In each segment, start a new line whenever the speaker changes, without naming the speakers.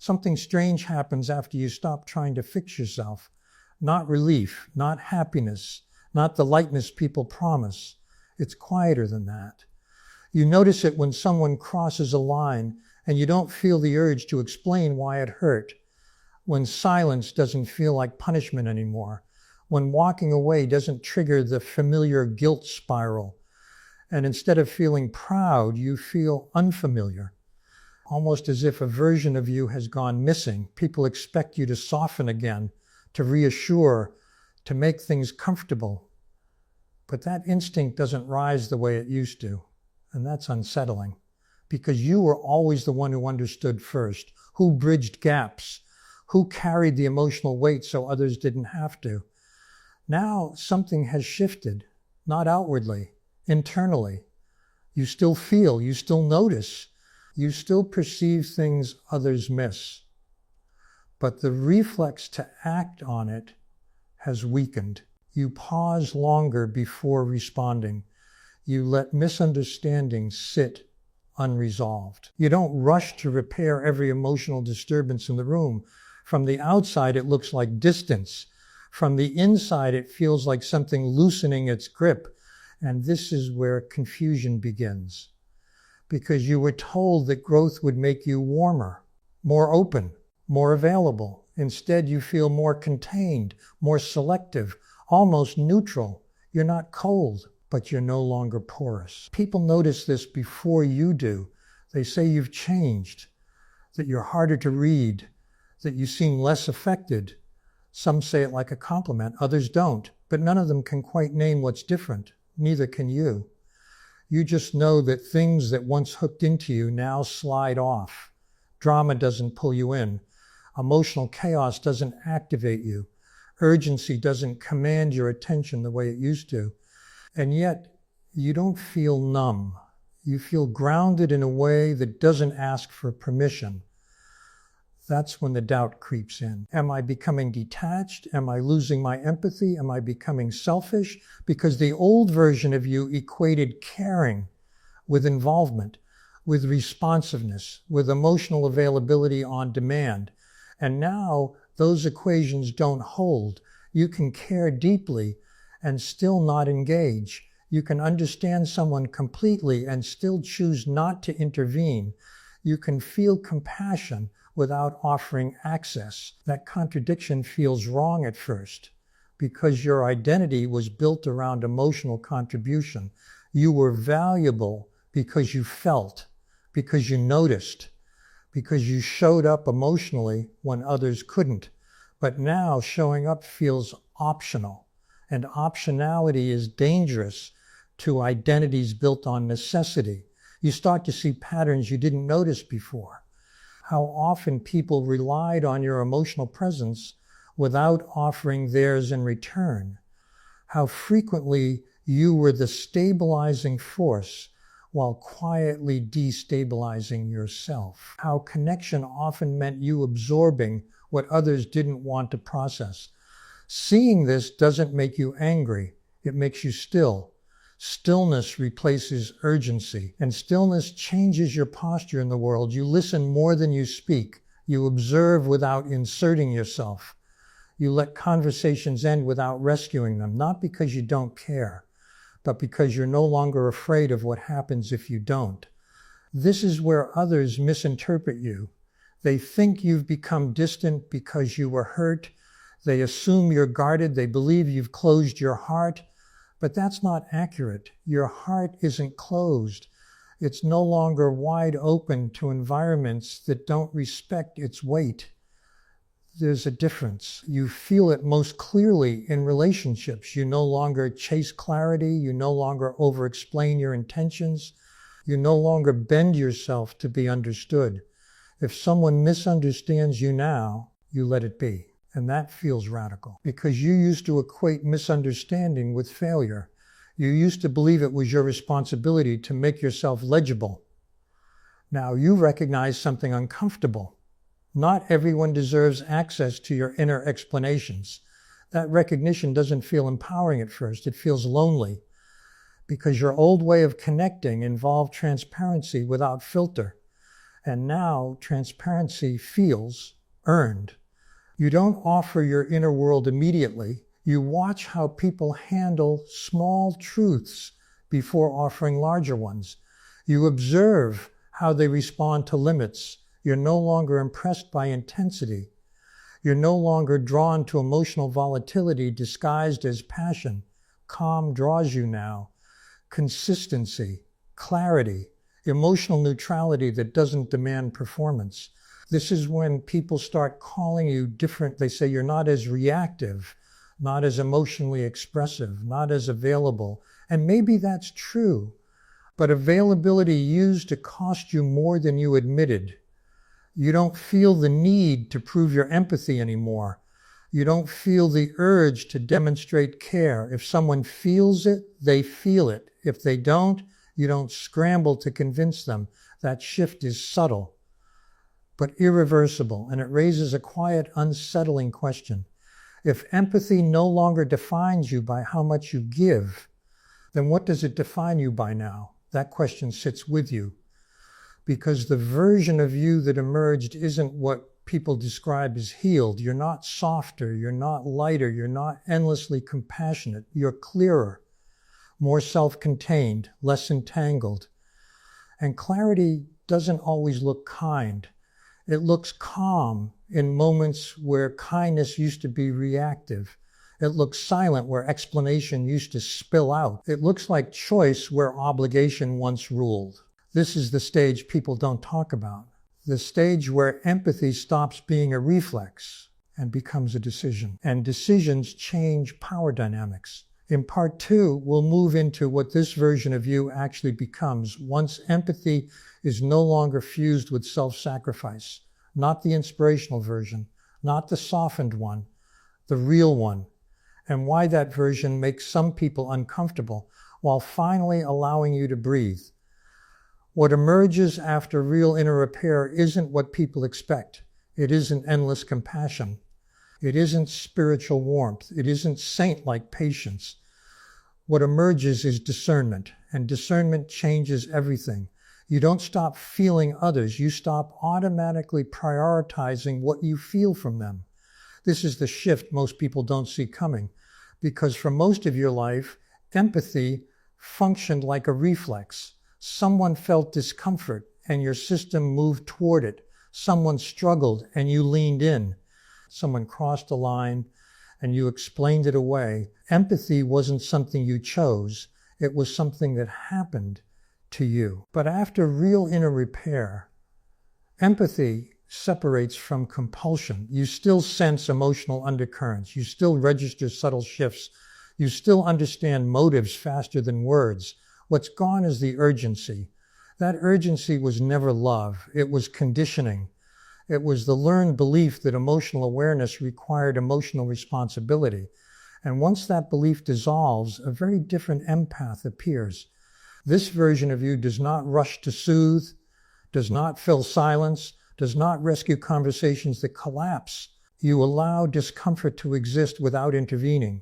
Something strange happens after you stop trying to fix yourself. Not relief, not happiness, not the lightness people promise. It's quieter than that. You notice it when someone crosses a line and you don't feel the urge to explain why it hurt. When silence doesn't feel like punishment anymore. When walking away doesn't trigger the familiar guilt spiral. And instead of feeling proud, you feel unfamiliar. Almost as if a version of you has gone missing. People expect you to soften again, to reassure, to make things comfortable. But that instinct doesn't rise the way it used to. And that's unsettling. Because you were always the one who understood first, who bridged gaps, who carried the emotional weight so others didn't have to. Now something has shifted, not outwardly, internally. You still feel, you still notice, you still perceive things others miss. But the reflex to act on it has weakened. You pause longer before responding. You let misunderstandings sit unresolved. You don't rush to repair every emotional disturbance in the room. From the outside, it looks like distance. From the inside, it feels like something loosening its grip. And this is where confusion begins. Because you were told that growth would make you warmer, more open, more available. Instead, you feel more contained, more selective, almost neutral. You're not cold, but you're no longer porous. People notice this before you do. They say you've changed, that you're harder to read, that you seem less affected. Some say it like a compliment, others don't, but none of them can quite name what's different. Neither can you. You just know that things that once hooked into you now slide off. Drama doesn't pull you in. Emotional chaos doesn't activate you. Urgency doesn't command your attention the way it used to. And yet, you don't feel numb. You feel grounded in a way that doesn't ask for permission. That's when the doubt creeps in. Am I becoming detached? Am I losing my empathy? Am I becoming selfish? Because the old version of you equated caring with involvement, with responsiveness, with emotional availability on demand. And now those equations don't hold. You can care deeply and still not engage. You can understand someone completely and still choose not to intervene. You can feel compassion without offering access. That contradiction feels wrong at first because your identity was built around emotional contribution. You were valuable because you felt, because you noticed, because you showed up emotionally when others couldn't. But now showing up feels optional, and optionality is dangerous to identities built on necessity. You start to see patterns you didn't notice before. How often people relied on your emotional presence without offering theirs in return. How frequently you were the stabilizing force while quietly destabilizing yourself. How connection often meant you absorbing what others didn't want to process. Seeing this doesn't make you angry. It makes you still. Stillness replaces urgency, and stillness changes your posture in the world. You listen more than you speak. You observe without inserting yourself. You let conversations end without rescuing them, not because you don't care, but because you're no longer afraid of what happens if you don't. This is where others misinterpret you. They think you've become distant because you were hurt. They assume you're guarded. They believe you've closed your heart. But that's not accurate. Your heart isn't closed. It's no longer wide open to environments that don't respect its weight. There's a difference. You feel it most clearly in relationships. You no longer chase clarity. You no longer over-explain your intentions. You no longer bend yourself to be understood. If someone misunderstands you now, you let it be. And that feels radical because you used to equate misunderstanding with failure. You used to believe it was your responsibility to make yourself legible. Now you recognize something uncomfortable. Not everyone deserves access to your inner explanations. That recognition doesn't feel empowering at first. It feels lonely because your old way of connecting involved transparency without filter. And now transparency feels earned. You don't offer your inner world immediately. You watch how people handle small truths before offering larger ones. You observe how they respond to limits. You're no longer impressed by intensity. You're no longer drawn to emotional volatility disguised as passion. Calm draws you now. Consistency, clarity, emotional neutrality that doesn't demand performance. This is when people start calling you different. They say you're not as reactive, not as emotionally expressive, not as available. And maybe that's true, but availability used to cost you more than you admitted. You don't feel the need to prove your empathy anymore. You don't feel the urge to demonstrate care. If someone feels it, they feel it. If they don't, you don't scramble to convince them. That shift is subtle, but irreversible, and it raises a quiet, unsettling question. If empathy no longer defines you by how much you give, then what does it define you by now? That question sits with you, because the version of you that emerged isn't what people describe as healed. You're not softer, you're not lighter, you're not endlessly compassionate. You're clearer, more self-contained, less entangled. And clarity doesn't always look kind. It looks calm in moments where kindness used to be reactive. It looks silent where explanation used to spill out. It looks like choice where obligation once ruled. This is the stage people don't talk about. The stage where empathy stops being a reflex and becomes a decision. And decisions change power dynamics. In part 2, we'll move into what this version of you actually becomes once empathy is no longer fused with self-sacrifice. Not the inspirational version, not the softened one, the real one. And why that version makes some people uncomfortable while finally allowing you to breathe. What emerges after real inner repair isn't what people expect. It isn't endless compassion. It isn't spiritual warmth. It isn't saint-like patience. What emerges is discernment, and discernment changes everything. You don't stop feeling others. You stop automatically prioritizing what you feel from them. This is the shift most people don't see coming, because for most of your life, empathy functioned like a reflex. Someone felt discomfort and your system moved toward it. Someone struggled and you leaned in. Someone crossed a line and you explained it away. Empathy wasn't something you chose. It was something that happened to you. But after real inner repair, empathy separates from compulsion. You still sense emotional undercurrents. You still register subtle shifts. You still understand motives faster than words. What's gone is the urgency. That urgency was never love. It was conditioning. It was the learned belief that emotional awareness required emotional responsibility. And once that belief dissolves, a very different empath appears. This version of you does not rush to soothe, does not fill silence, does not rescue conversations that collapse. You allow discomfort to exist without intervening,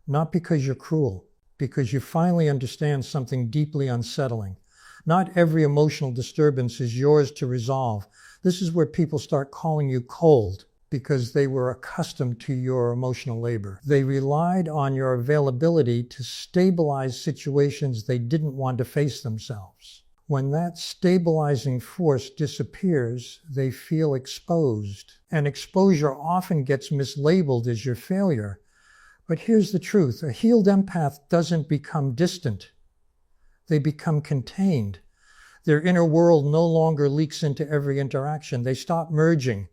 not because you're cruel, because you finally understand something deeply unsettling. Not every emotional disturbance is yours to resolve. This is where people start calling you cold because they were accustomed to your emotional labor. They relied on your availability to stabilize situations they didn't want to face themselves. When that stabilizing force disappears, they feel exposed. And exposure often gets mislabeled as your failure. But here's the truth. A healed empath doesn't become distant. They become contained. Their inner world no longer leaks into every interaction. They stop merging.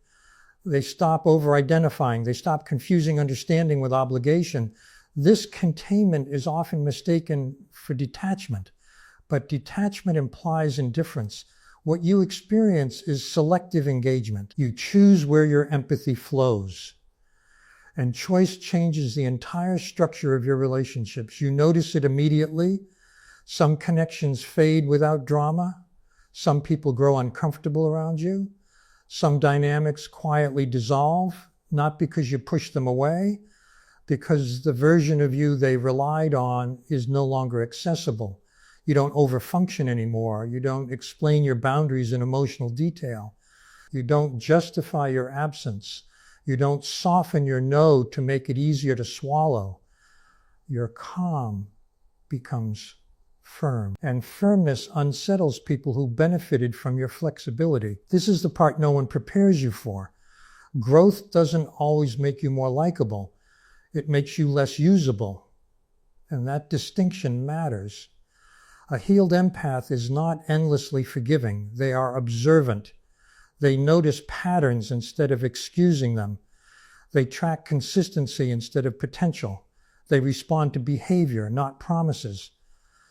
They stop over-identifying. They stop confusing understanding with obligation. This containment is often mistaken for detachment. But detachment implies indifference. What you experience is selective engagement. You choose where your empathy flows. And choice changes the entire structure of your relationships. You notice it immediately. Some connections fade without drama. Some people grow uncomfortable around you. Some dynamics quietly dissolve, not because you push them away, because the version of you they relied on is no longer accessible. You don't overfunction anymore. You don't explain your boundaries in emotional detail. You don't justify your absence. You don't soften your no to make it easier to swallow. Your calm becomes firm. And firmness unsettles people who benefited from your flexibility. This is the part no one prepares you for. Growth doesn't always make you more likable. It makes you less usable. And that distinction matters. A healed empath is not endlessly forgiving. They are observant. They notice patterns instead of excusing them. They track consistency instead of potential. They respond to behavior, not promises.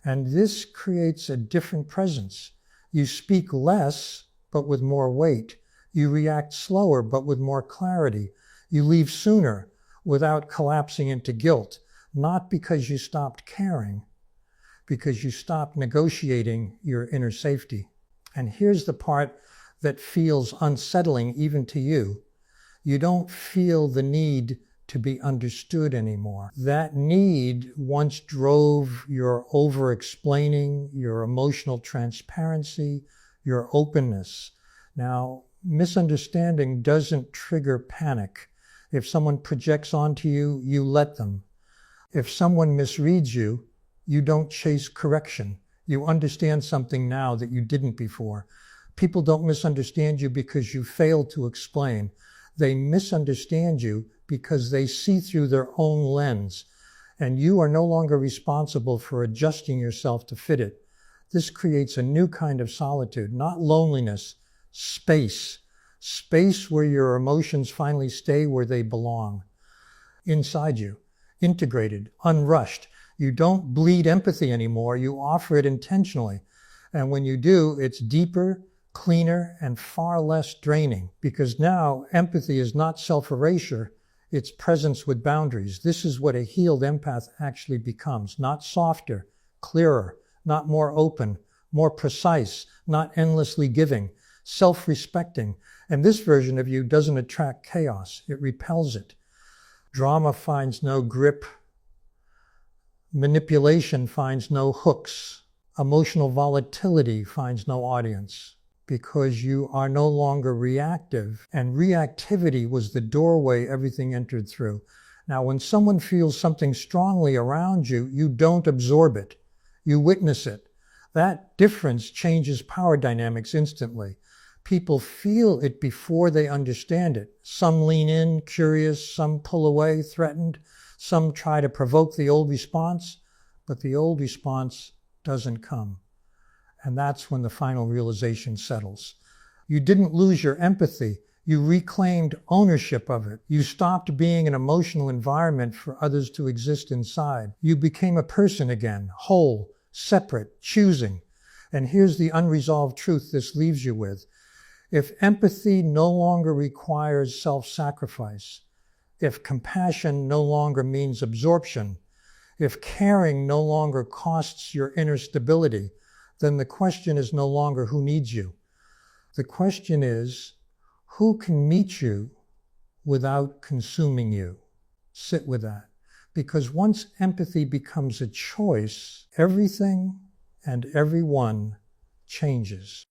And this creates a different presence. You speak less, but with more weight. You react slower, but with more clarity. You leave sooner without collapsing into guilt, not because you stopped caring, because you stopped negotiating your inner safety. And here's the part that feels unsettling even to you. You don't feel the need to be understood anymore. That need once drove your over-explaining, your emotional transparency, your openness. Now, misunderstanding doesn't trigger panic. If someone projects onto you, you let them. If someone misreads you, you don't chase correction. You understand something now that you didn't before. People don't misunderstand you because you failed to explain. They misunderstand you because they see through their own lens, and you are no longer responsible for adjusting yourself to fit it. This creates a new kind of solitude, not loneliness, space. Space where your emotions finally stay where they belong, inside you, integrated, unrushed. You don't bleed empathy anymore, you offer it intentionally. And when you do, it's deeper, cleaner, and far less draining. Because now, empathy is not self-erasure, it's presence with boundaries. This is what a healed empath actually becomes. Not softer, clearer, not more open, more precise, not endlessly giving, self-respecting. And this version of you doesn't attract chaos, it repels it. Drama finds no grip. Manipulation finds no hooks. Emotional volatility finds no audience. Because you are no longer reactive, and reactivity was the doorway everything entered through. Now, when someone feels something strongly around you, you don't absorb it. You witness it. That difference changes power dynamics instantly. People feel it before they understand it. Some lean in, curious, some pull away, threatened, some try to provoke the old response, but the old response doesn't come. And that's when the final realization settles. You didn't lose your empathy. You reclaimed ownership of it. You stopped being an emotional environment for others to exist inside. You became a person again, whole, separate, choosing. And here's the unresolved truth this leaves you with. If empathy no longer requires self-sacrifice, if compassion no longer means absorption, if caring no longer costs your inner stability, then the question is no longer who needs you. The question is, who can meet you without consuming you? Sit with that. Because once empathy becomes a choice, everything and everyone changes.